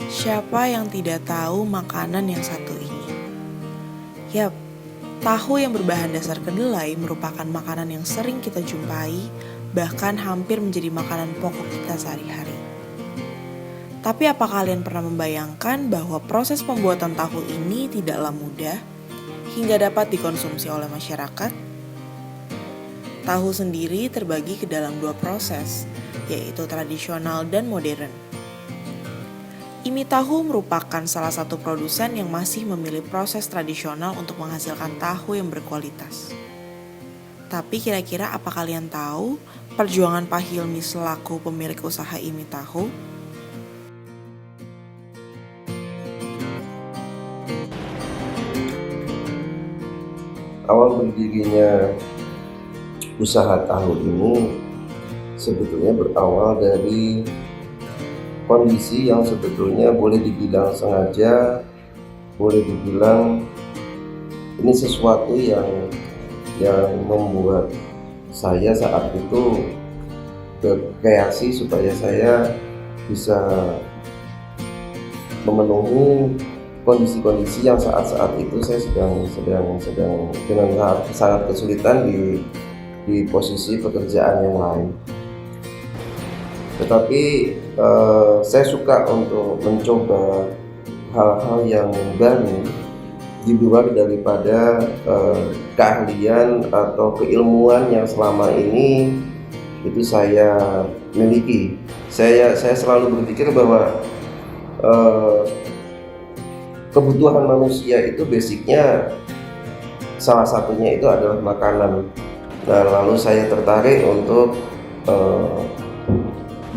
Siapa yang tidak tahu makanan yang satu ini? Yap, tahu yang berbahan dasar kedelai merupakan makanan yang sering kita jumpai, bahkan hampir menjadi makanan pokok kita sehari-hari. Tapi apa kalian pernah membayangkan bahwa proses pembuatan tahu ini tidaklah mudah hingga dapat dikonsumsi oleh masyarakat? Tahu sendiri terbagi ke dalam dua proses, yaitu tradisional dan modern. IMI Tahu merupakan salah satu produsen yang masih memilih proses tradisional untuk menghasilkan tahu yang berkualitas. Tapi kira-kira apa kalian tahu perjuangan Pak Hilmi selaku pemilik usaha IMI Tahu? Awal berdirinya usaha tahu ini sebetulnya berawal dari kondisi yang sebetulnya boleh dibilang sengaja, boleh dibilang ini sesuatu yang membuat saya saat itu berkreasi supaya saya bisa memenuhi kondisi-kondisi yang saat-saat itu saya sedang dengan sangat kesulitan di posisi pekerjaan yang lain. Tetapi saya suka untuk mencoba hal-hal yang baru di luar daripada keahlian atau keilmuan yang selama ini itu saya miliki. Saya selalu berpikir bahwa kebutuhan manusia itu basicnya salah satunya itu adalah makanan. Nah, lalu saya tertarik untuk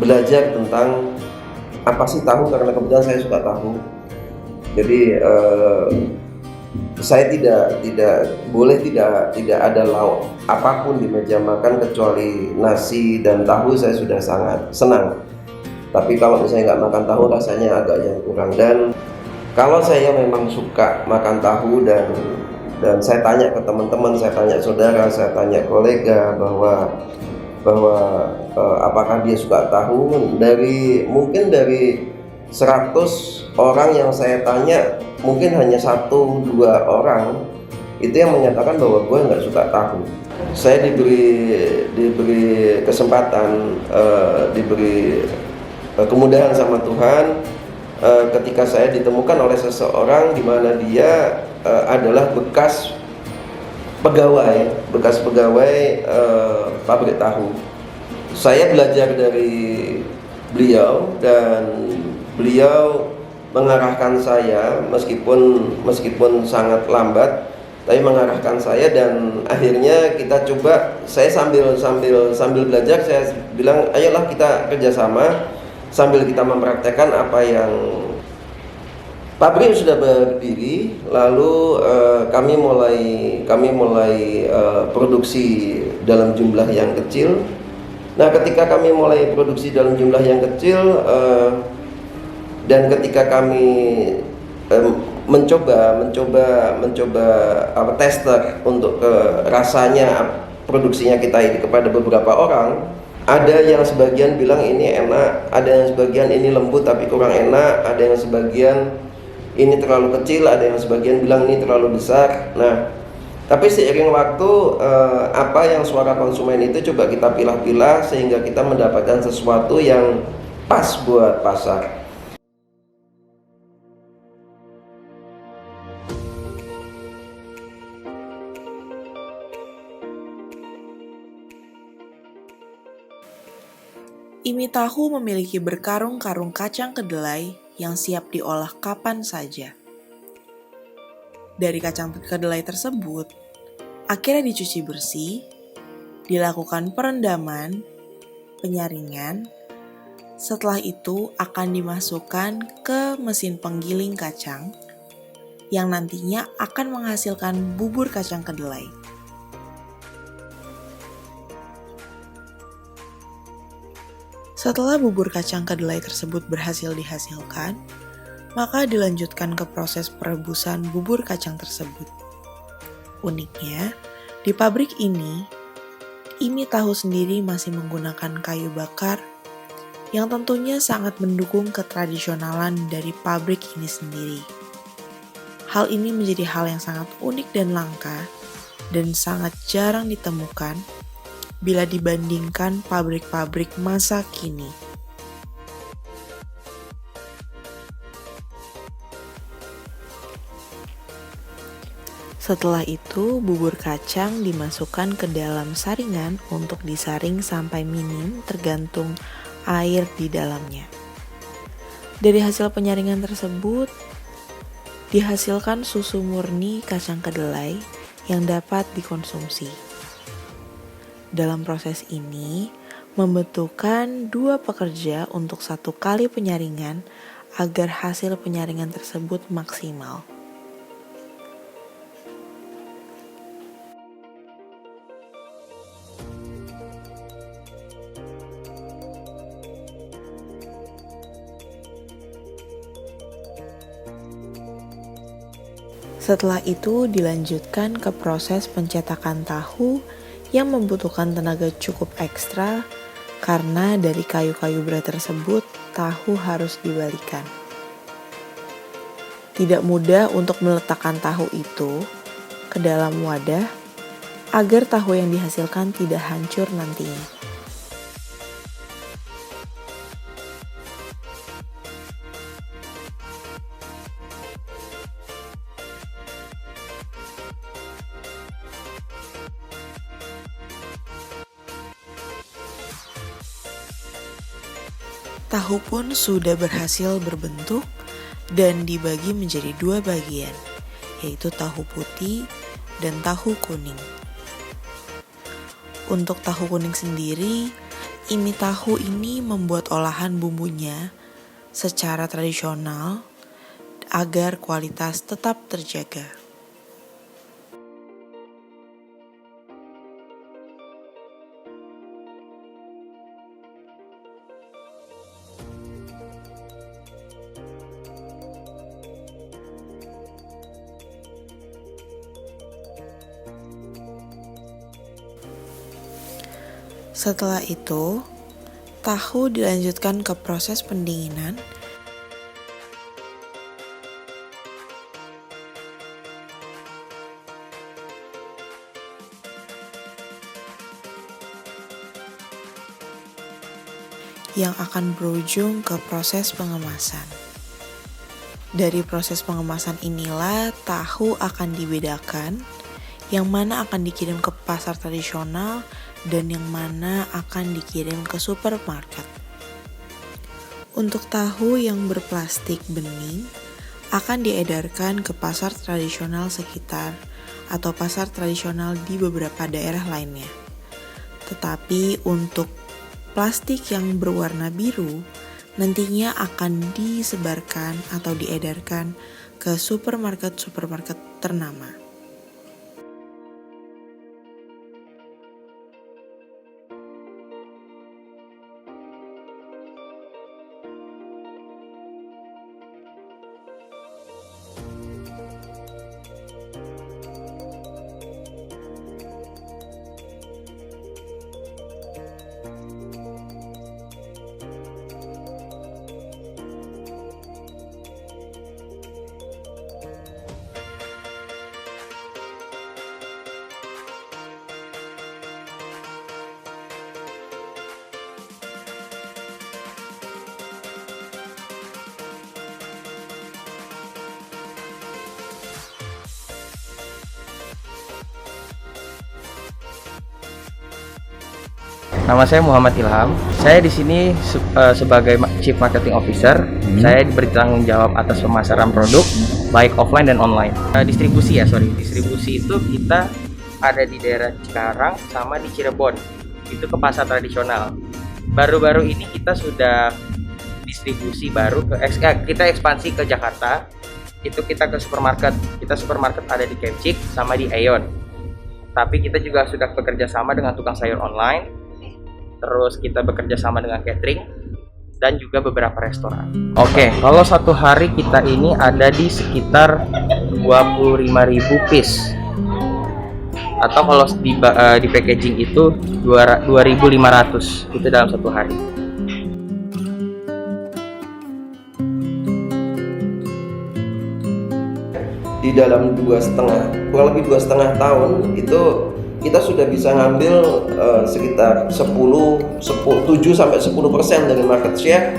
belajar tentang apa sih tahu, karena kebetulan saya suka tahu. Jadi saya tidak ada lauk apapun di meja makan kecuali nasi dan tahu, saya sudah sangat senang. Tapi kalau misalnya nggak makan tahu rasanya agak yang kurang. Dan kalau saya memang suka makan tahu dan saya tanya ke teman-teman, saya tanya saudara, saya tanya kolega bahwa apakah dia suka tahu, mungkin dari 100 orang yang saya tanya mungkin hanya 1-2 orang itu yang menyatakan bahwa gue nggak suka tahu. Saya diberi kesempatan, diberi kemudahan sama Tuhan ketika saya ditemukan oleh seseorang di mana dia adalah bekas pegawai pabrik tahu. Saya belajar dari beliau dan beliau mengarahkan saya meskipun sangat lambat, tapi mengarahkan saya, dan akhirnya kita coba. Saya sambil belajar, saya bilang ayolah kita kerjasama sambil kita mempraktekkan apa yang pabrik sudah berdiri. Lalu kami mulai produksi dalam jumlah yang kecil. Nah, ketika kami mulai produksi dalam jumlah yang kecil dan ketika kami mencoba tester untuk rasanya produksinya kita ini kepada beberapa orang, ada yang sebagian bilang ini enak, ada yang sebagian ini lembut tapi kurang enak, ada yang sebagian ini terlalu kecil, ada yang sebagian bilang ini terlalu besar. Nah, tapi seiring waktu apa yang suara konsumen itu coba kita pilah-pilah sehingga kita mendapatkan sesuatu yang pas buat pasar. IMI Tahu memiliki berkarung-karung kacang kedelai yang siap diolah kapan saja. Dari kacang kedelai tersebut, akhirnya dicuci bersih, dilakukan perendaman, penyaringan. Setelah itu akan dimasukkan ke mesin penggiling kacang yang nantinya akan menghasilkan bubur kacang kedelai. Setelah bubur kacang kedelai tersebut berhasil dihasilkan, maka dilanjutkan ke proses perebusan bubur kacang tersebut. Uniknya, di pabrik ini, IMI Tahu sendiri masih menggunakan kayu bakar yang tentunya sangat mendukung ketradisionalan dari pabrik ini sendiri. Hal ini menjadi hal yang sangat unik dan langka dan sangat jarang ditemukan bila dibandingkan pabrik-pabrik masa kini. Setelah itu, bubur kacang dimasukkan ke dalam saringan untuk disaring sampai minim tergantung air di dalamnya. Dari hasil penyaringan tersebut, dihasilkan susu murni kacang kedelai yang dapat dikonsumsi. Dalam proses ini, membutuhkan 2 pekerja untuk 1 kali penyaringan agar hasil penyaringan tersebut maksimal. Setelah itu dilanjutkan ke proses pencetakan tahu yang membutuhkan tenaga cukup ekstra karena dari kayu-kayu berat tersebut tahu harus dibalikan. Tidak mudah untuk meletakkan tahu itu ke dalam wadah agar tahu yang dihasilkan tidak hancur nantinya. Tahu pun sudah berhasil berbentuk dan dibagi menjadi 2 bagian, yaitu tahu putih dan tahu kuning. Untuk tahu kuning sendiri, Imi tahu ini membuat olahan bumbunya secara tradisional agar kualitas tetap terjaga. Setelah itu, tahu dilanjutkan ke proses pendinginan yang akan berujung ke proses pengemasan. Dari proses pengemasan inilah tahu akan dibedakan, yang mana akan dikirim ke pasar tradisional dan yang mana akan dikirim ke supermarket. Untuk tahu yang berplastik bening akan diedarkan ke pasar tradisional sekitar atau pasar tradisional di beberapa daerah lainnya. Tetapi untuk plastik yang berwarna biru nantinya akan disebarkan atau diedarkan ke supermarket-supermarket ternama. Nama saya Muhammad Ilham. Saya di sini sebagai Chief Marketing Officer. Saya diberi tanggung jawab atas pemasaran produk baik offline dan online. Distribusi itu kita ada di daerah Cikarang sama di Cirebon. Itu ke pasar tradisional. Baru-baru ini kita sudah distribusi baru kita ekspansi ke Jakarta. Itu kita ke supermarket. Kita supermarket ada di Kemcik sama di Aeon. Tapi kita juga sudah bekerja sama dengan tukang sayur online. Terus kita bekerja sama dengan catering dan juga beberapa restoran. Oke, kalau satu hari kita ini ada di sekitar 25.000 piece. Atau kalau di packaging itu 2.500 itu dalam satu hari. di dalam kurang lebih 2,5 tahun itu kita sudah bisa ngambil sekitar 7-10% dari market share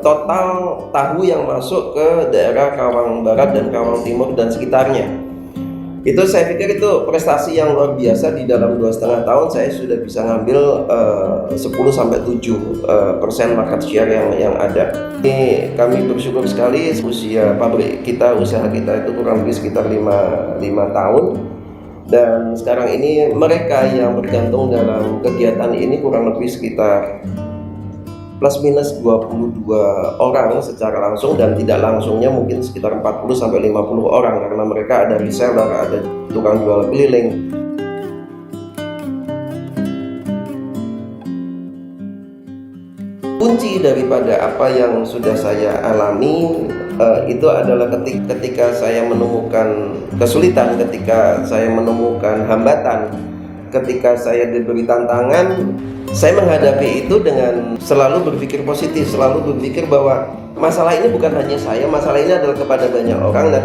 total tahu yang masuk ke daerah Karawang Barat dan Karawang Timur dan sekitarnya. Itu saya pikir itu prestasi yang luar biasa. Di dalam 2,5 tahun saya sudah bisa ngambil 10-7% market share yang ada. Ini kami bersyukur sekali, usia pabrik kita, usaha kita itu kurang lebih sekitar 5 tahun. Dan sekarang ini mereka yang bergantung dalam kegiatan ini kurang lebih sekitar plus minus 22 orang secara langsung, dan tidak langsungnya mungkin sekitar 40-50 orang karena mereka ada reseller, ada tukang jual keliling. Kunci daripada apa yang sudah saya alami itu adalah ketika saya menemukan kesulitan, ketika saya menemukan hambatan, ketika saya diberi tantangan, saya menghadapi itu dengan selalu berpikir positif, selalu berpikir bahwa masalah ini bukan hanya saya, masalah ini adalah kepada banyak orang. Nah,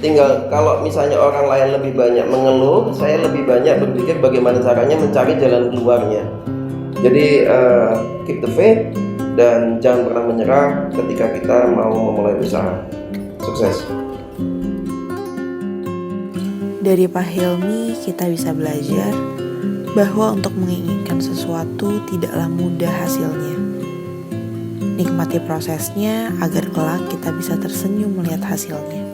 tinggal kalau misalnya orang lain lebih banyak mengeluh, saya lebih banyak berpikir bagaimana caranya mencari jalan keluarnya. Jadi keep the faith dan jangan pernah menyerah ketika kita mau memulai usaha. Sukses. Dari Pak Hilmi kita bisa belajar bahwa untuk menginginkan sesuatu tidaklah mudah hasilnya. Nikmati prosesnya agar kelak kita bisa tersenyum melihat hasilnya.